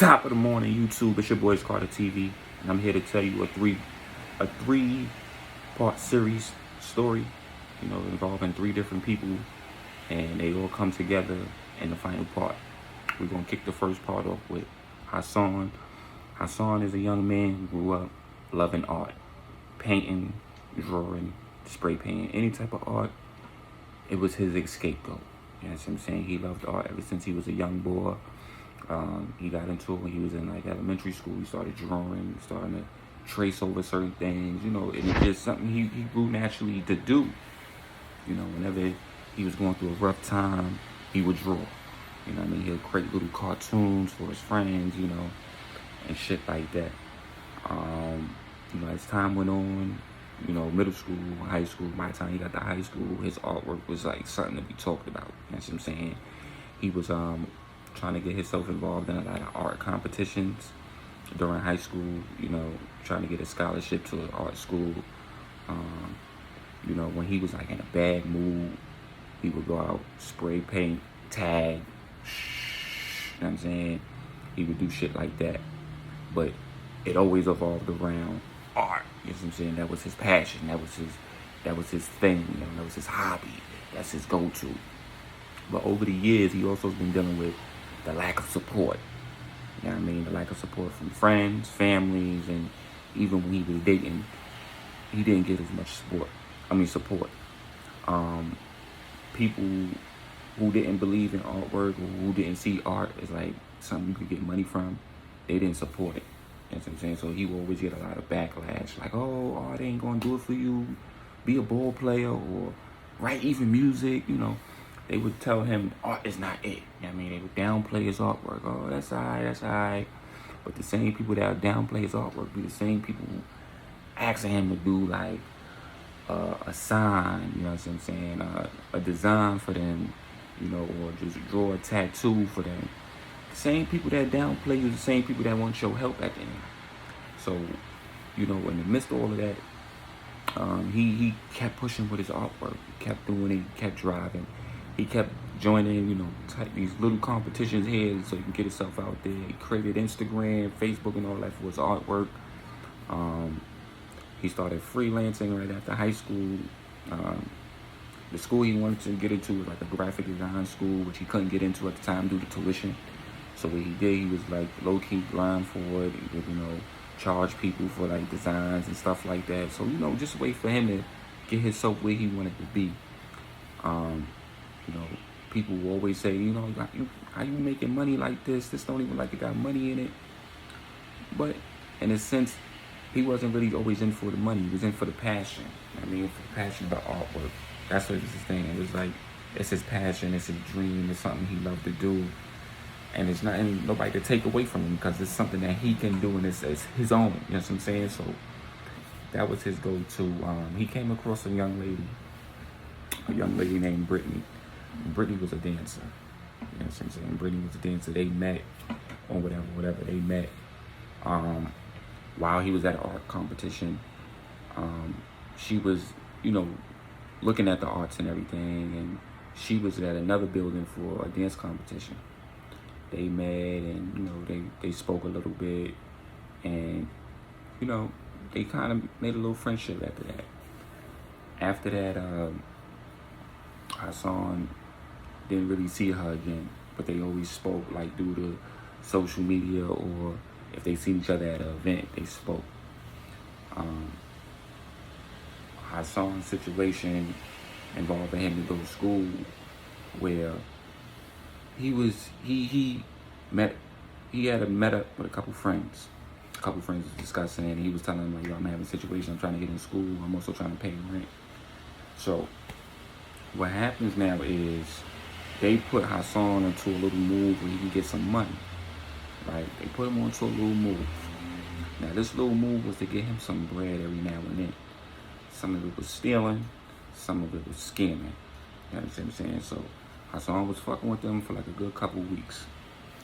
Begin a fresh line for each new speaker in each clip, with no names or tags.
Top of the morning, YouTube. It's your boy's Carter TV, and I'm here to tell you a three-part series story. Involving three different people, and they all come together in the final part. We're gonna kick the first part off with Hassan. Hassan is a young man who grew up loving art, painting, drawing, spray painting, any type of art. It was his scapegoat. You know what I'm saying? He loved art ever since he was a young boy. He got into it when he was in elementary school. He started drawing, starting to trace over certain things, and it's just something he grew naturally to do. Whenever he was going through a rough time, he would draw. He'll create little cartoons for his friends, and shit like that. As time went on, middle school, high school, by the time he got to high school, his artwork was like something to be talked about. You know what I'm saying? He was trying to get himself involved in a lot of art competitions during high school, trying to get a scholarship to an art school. When he was like in a bad mood, he would go out, spray paint, tag, you know what I'm saying? He would do shit like that. But it always evolved around art. You know what I'm saying? That was his passion. That was his thing. That was his hobby. That's his go-to. But over the years, he also has been dealing with the lack of support. You know what I mean? The lack of support from friends, families, and even when he was dating, he didn't get as much support. People who didn't believe in artwork or who didn't see art as like something you could get money from, they didn't support it. You know what I'm saying? So he will always get a lot of backlash, like, oh, art ain't gonna do it for you. Be a ball player or write even music, They would tell him art is not it. You know what I mean? They would downplay his artwork. Oh, that's all right. But the same people that downplay his artwork be the same people who asking him to do like a sign, you know what I'm saying? A design for them, or just draw a tattoo for them. The same people that downplay you, the same people that want your help at the end. So, in the midst of all of that, he kept pushing with his artwork. He kept doing it. He kept driving. He kept joining, these little competitions here so he can get himself out there. He created Instagram, Facebook, and all that for his artwork. He started freelancing right after high school. The school he wanted to get into was like a graphic design school, which he couldn't get into at the time due to tuition. So what he did, he was like low-key grind for it. He would, charge people for like designs and stuff like that. So, just wait for him to get himself where he wanted to be. People will always say, how you making money like this? This don't even like it got money in it. But in a sense, he wasn't really always in for the money. He was in for the passion. For the passion about artwork. That's what his thing. It was like, it's his passion, it's his dream, it's something he loved to do. And it's not nobody to take away from him because it's something that he can do and it's his own. You know what I'm saying? So that was his go-to. He came across a young lady named Brittany. Brittany was a dancer. You know what I'm saying? Brittany was a dancer. They met or whatever. They met while he was at an art competition. She was, looking at the arts and everything, and she was at another building for a dance competition. They met and, they spoke a little bit and, they kind of made a little friendship after that. After that, Hassan didn't really see her again, but they always spoke like due to social media or if they see each other at an event, they spoke. Hassan's situation involving him to go to school where he had met up with a couple friends. A couple friends was discussing it, and he was telling them, like, yo, I'm having a situation, I'm trying to get in school, I'm also trying to pay rent. So what happens now is they put Hassan into a little move where he can get some money. Right? They put him onto a little move. Now this little move was to get him some bread every now and then. Some of it was stealing, some of it was scamming. You know what I'm saying? So Hassan was fucking with them for like a good couple weeks.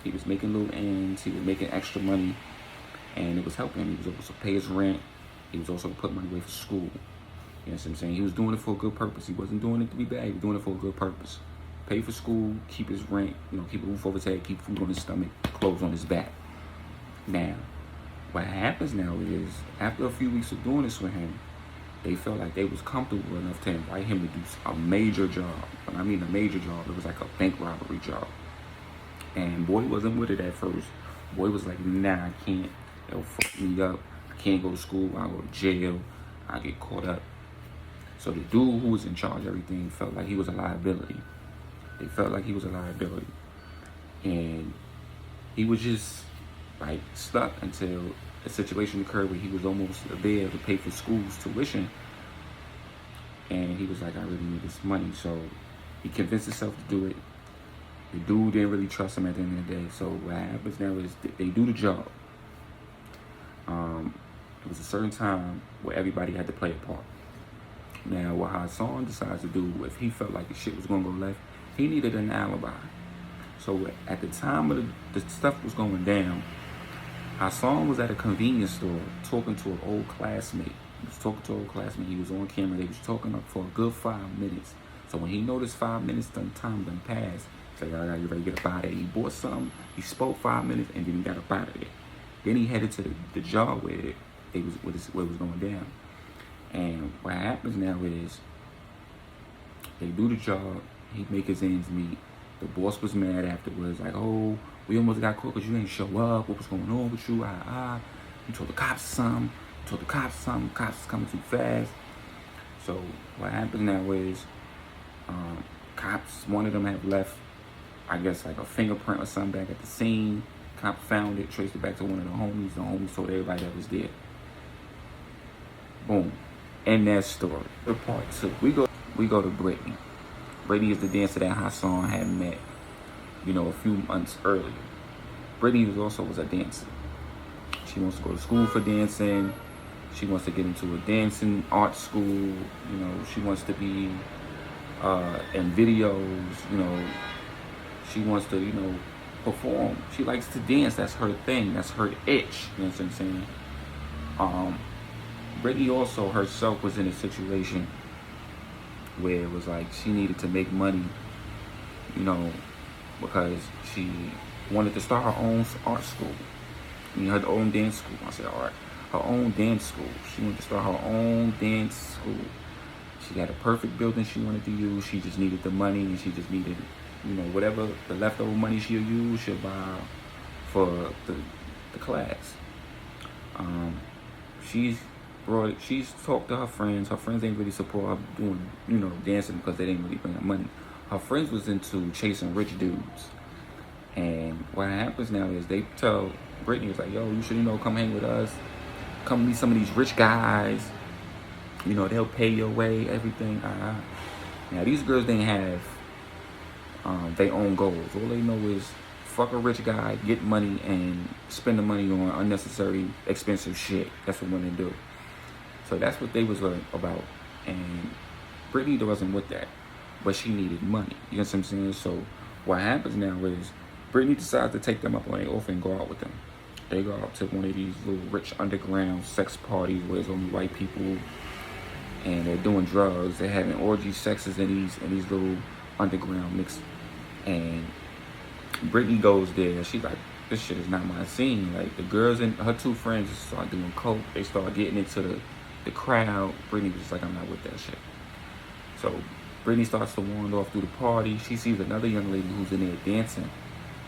He was making little ends, he was making extra money, and it was helping him. He was able to pay his rent. He was also putting money away for school. You know what I'm saying? He was doing it for a good purpose. He wasn't doing it to be bad. He was doing it for a good purpose. Pay for school, keep his rent, keep a roof over his head, keep food on his stomach, clothes on his back. Now, what happens now is, after a few weeks of doing this with him, they felt like they was comfortable enough to invite him to do a major job. When I mean a major job, it was like a bank robbery job. And boy wasn't with it at first. Boy was like, nah, I can't. It'll fuck me up. I can't go to school. I'll go to jail. I'll get caught up. So the dude who was in charge of everything felt like he was a liability. They felt like he was a liability. And he was just like stuck until a situation occurred where he was almost there to pay for school's tuition. And he was like, I really need this money. So he convinced himself to do it. The dude didn't really trust him at the end of the day. So what happens now is they do the job. It was a certain time where everybody had to play a part. Now, what Hassan decides to do, if he felt like the shit was going to go left, he needed an alibi. So at the time of the stuff was going down, Hassan was at a convenience store talking to an old classmate. He was talking to an old classmate. He was on camera. They was talking up for a good 5 minutes. So when he noticed 5 minutes time done passed, he's like, all right, you ready to get up out of there. He bought something. He spoke 5 minutes, and then he got up out of there. Then he headed to the job where it was going down. And what happens now is they do the job. He make his ends meet. The boss was mad afterwards, like, oh, we almost got caught because you ain't show up. What was going on with you? You told the cops something. Cops is coming too fast. So what happens now is cops, one of them have left, I guess, like a fingerprint or something back at the scene. Cop found it, traced it back to one of the homies. The homies told everybody that was there. Boom. End that story. The part two. We go to Brittany. Brittany is the dancer that Hassan had met, a few months earlier. Brittany was a dancer. She wants to go to school for dancing. She wants to get into a dancing art school. She wants to be in videos. She wants to, perform. She likes to dance. That's her thing. That's her itch. You know what I'm saying? Brittany also herself was in a situation where it was like she needed to make money, because she wanted to start her own art school. Her own dance school. I said art. Her own dance school. She wanted to start her own dance school. She had a perfect building she wanted to use. She just needed the money, and she just needed, whatever the leftover money she'll use, she'll buy for the class. She's talked to her friends. Her friends ain't really support her doing, dancing because they didn't really bring her money. Her friends was into chasing rich dudes. And what happens now is they tell Brittany, it's like, yo, you should, come hang with us. Come meet some of these rich guys. They'll pay your way, everything. Now, these girls didn't have their own goals. All they know is fuck a rich guy, get money, and spend the money on unnecessary, expensive shit. That's what women do. So that's what they was about. And Brittany wasn't with that. But she needed money. You know what I'm saying? So what happens now is Brittany decides to take them up on their offer and go out with them. They go out to one of these little rich underground sex parties where it's only white people. And they're doing drugs. They're having orgy sexes in these little underground mixes. And Brittany goes there. She's like, this shit is not my scene. Like, the girls and her two friends start doing coke. They start getting into the crowd. Brittany was just like, I'm not with that shit. So Brittany starts to wander off through the party. She sees another young lady who's in there dancing.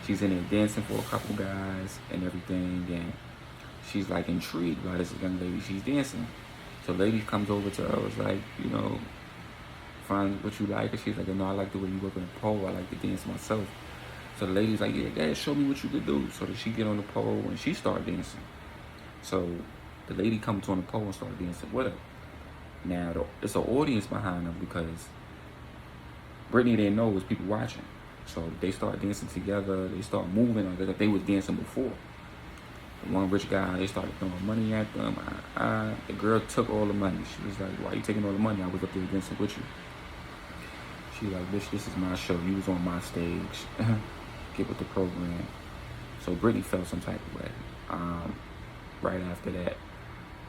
She's in there dancing for a couple guys and everything. And she's like intrigued by this young lady. She's dancing. So lady comes over to her, was like, find what you like. And she's like, no, I like the way you work on the pole. I like to dance myself. So the lady's like, yeah, Dad, show me what you could do. So that she get on the pole and she start dancing. So the lady comes on the pole and start dancing with her. Now, it's an audience behind them because Brittany didn't know it was people watching. So they start dancing together. They start moving like they was dancing before. The one rich guy, they started throwing money at them. The girl took all the money. She was like, why you taking all the money? I was up there dancing with you. She like, bitch, this is my show. You was on my stage. Get with the program. So Brittany felt some type of way. Right after that,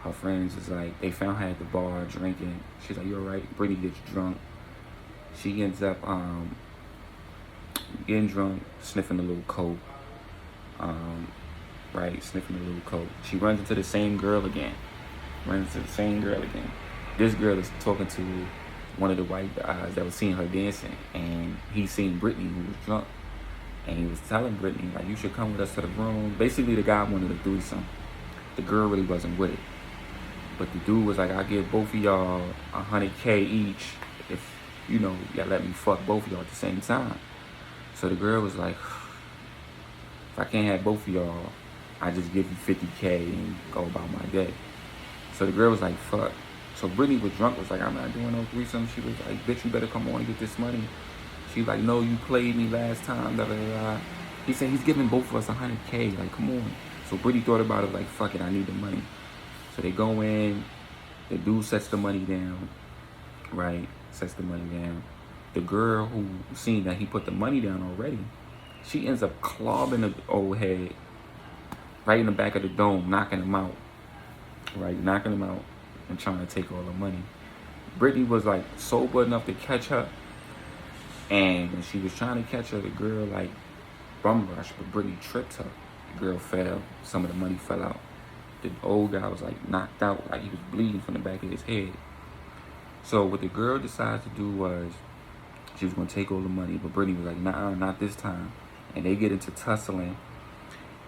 her friends is like, they found her at the bar drinking. She's like, you alright? Brittany gets drunk. She ends up getting drunk, sniffing a little coke. right, sniffing a little coke. She runs into the same girl again. This girl is talking to one of the white guys that was seeing her dancing, and he seen Brittany, who was drunk, and he was telling Brittany, like, you should come with us to the room. Basically, the guy wanted a threesome. The girl really wasn't with it. But the dude was like, I'll give both of y'all $100K each if, y'all let me fuck both of y'all at the same time. So the girl was like, if I can't have both of y'all, I just give you $50K and go about my day. So the girl was like, fuck. So Brittany was drunk, was like, I'm not doing no threesome. She was like, bitch, you better come on and get this money. She was like, no, you played me last time, da da da. He said he's giving both of us $100K, like, come on. So Brittany thought about it, like, fuck it, I need the money. So they go in, the dude sets the money down, right? Sets the money down. The girl who seen that he put the money down already, she ends up clobbing the old head right in the back of the dome, knocking him out, right? Knocking him out and trying to take all the money. Brittany was like sober enough to catch her, and when she was trying to catch her, the girl like bum rushed, but Brittany tripped her. The girl fell. Some of the money fell out. The old guy was like knocked out, like he was bleeding from the back of his head. So what the girl decided to do was she was gonna take all the money, but Brittany was like, nah, not this time. And they get into tussling,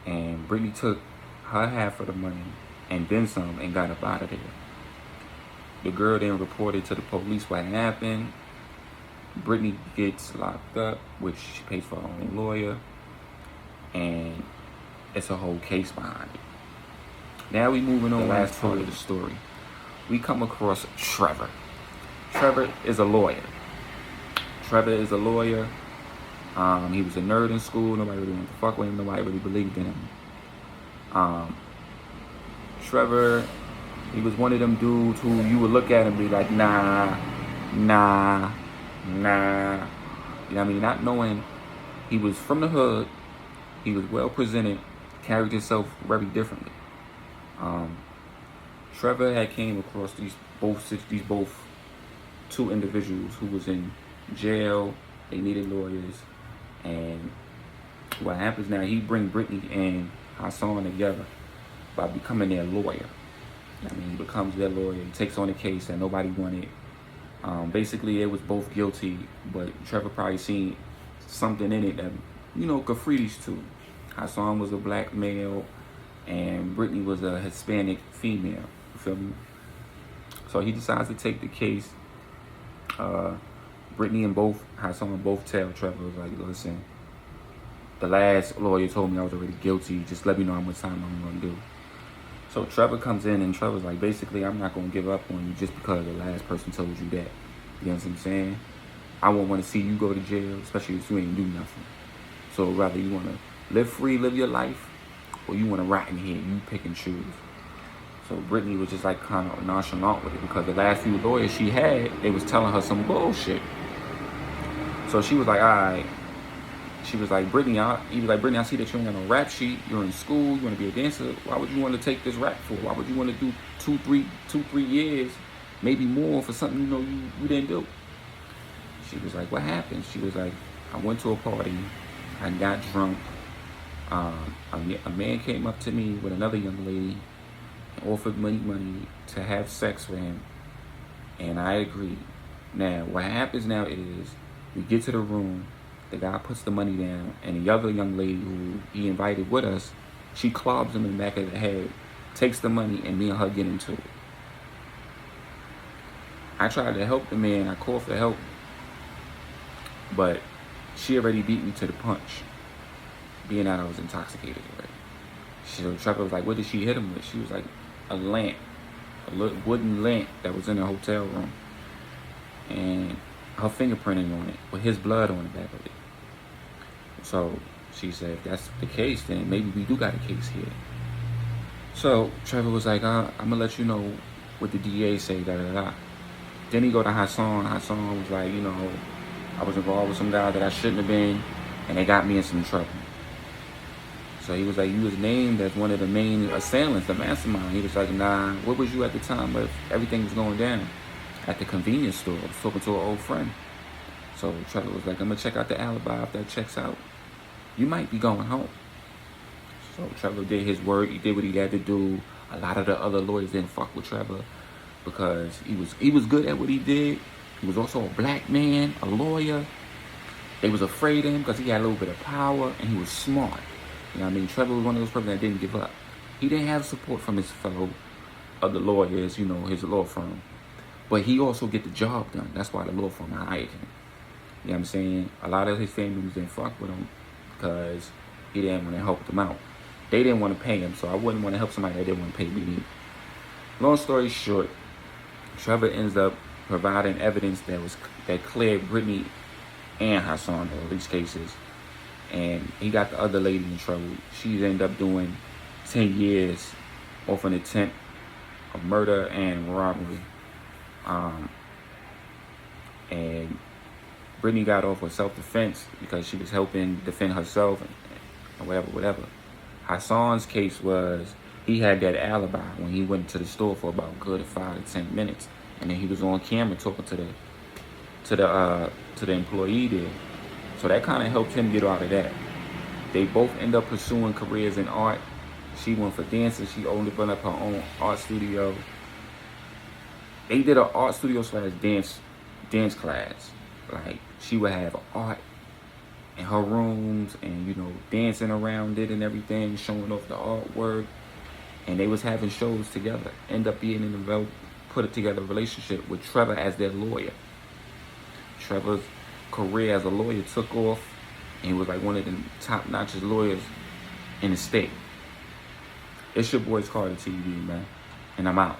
and Brittany took her half of the money and then some and got up out of there. The girl then reported to the police what happened. Brittany gets locked up, which she pays for her own lawyer, and it's a whole case behind it. Now we moving on to the last part of the story. We come across Trevor. Trevor is a lawyer. He was a nerd in school. Nobody really wanted to fuck with him. Nobody really believed in him. Trevor, he was one of them dudes who you would look at and be like, nah. You know what I mean? Not knowing he was from the hood, he was well presented, carried himself very differently. Trevor had came across these both two individuals who was in jail. They needed lawyers, and what happens now? He bring Brittany and Hassan together by becoming their lawyer. I mean, he becomes their lawyer. He takes on a case that nobody wanted. Basically, they was both guilty, but Trevor probably seen something in it that could free these two. Hassan was a black male, and Brittany was a Hispanic female. You feel me? So he decides to take the case. Brittany and Hassan both tell Trevor, like, listen, the last lawyer told me I was already guilty. Just let me know how much time I'm going to do. So Trevor comes in, and Trevor's like, basically, I'm not going to give up on you just because the last person told you that. You know what I'm saying? I won't want to see you go to jail, especially if you ain't do nothing. So rather you want to live free, live your life, or you want to rot in here, you pick and choose. So Brittany was just like kind of nonchalant with it because the last few lawyers she had, they was telling her some bullshit. So she was like, all right. She was like, Brittany, I see that you ain't got no rap sheet. You're in school. You want to be a dancer. Why would you want to take this rap for? Why would you want to do two, 3 years, maybe more for something you didn't do? She was like, what happened? She was like, I went to a party. I got drunk. A man came up to me with another young lady and offered money to have sex with him. And I agreed. Now, what happens now is we get to the room. The guy puts the money down, and the other young lady who he invited with us, she clobs him in the back of the head, takes the money, and me and her get into it. I tried to help the man. I called for help, but she already beat me to the punch, being that I was intoxicated already. So Trevor was like, what did she hit him with? She was like, a lamp, a little wooden lamp that was in the hotel room, and her fingerprinting on it with his blood on the back of it. So she said, if that's the case, then maybe we do got a case here. So Trevor was like, I'm gonna let you know what the DA say, da da da. Then he go to Hassan. Hassan was like, I was involved with some guy that I shouldn't have been, and they got me in some trouble. So he was like, you was named as one of the main assailants, the mastermind. He was like, nah, where was you at the time? But everything was going down at the convenience store. I was talking to an old friend. So Trevor was like, I'm gonna check out the alibi. If that checks out, you might be going home. So Trevor did his work. He did what he had to do. A lot of the other lawyers didn't fuck with Trevor because he was good at what he did. He was also a black man, a lawyer. They was afraid of him because he had a little bit of power and he was smart. You know what I mean? Trevor was one of those people that didn't give up. He didn't have support from his fellow other lawyers, you know, his law firm. But he also get the job done. That's why the law firm hired him. You know what I'm saying? A lot of his family members didn't fuck with him because he didn't want to help them out. They didn't want to pay him, so I wouldn't want to help somebody that didn't want to pay me. Long story short, Trevor ends up providing evidence that cleared Brittany and Hassan in all these cases. And he got the other lady in trouble. She ended up doing 10 years off an attempt of murder and robbery. And Brittany got off with self-defense because she was helping defend herself and whatever. Hassan's case was he had that alibi when he went to the store for about good 5 to 10 minutes, and then he was on camera talking to the employee there. So that kind of helped him get out of that. They both end up pursuing careers in art. She went for dancing. She opened up her own art studio. They did an art studio / dance class. Like, she would have art in her rooms and, you know, dancing around it and everything, showing off the artwork. And they was having shows together. End up being in a put it together relationship with Trevor as their lawyer. Trevor's career as a lawyer took off, and he was like one of the top-notch lawyers in the state. It's your boy Carter TV, man, and I'm out.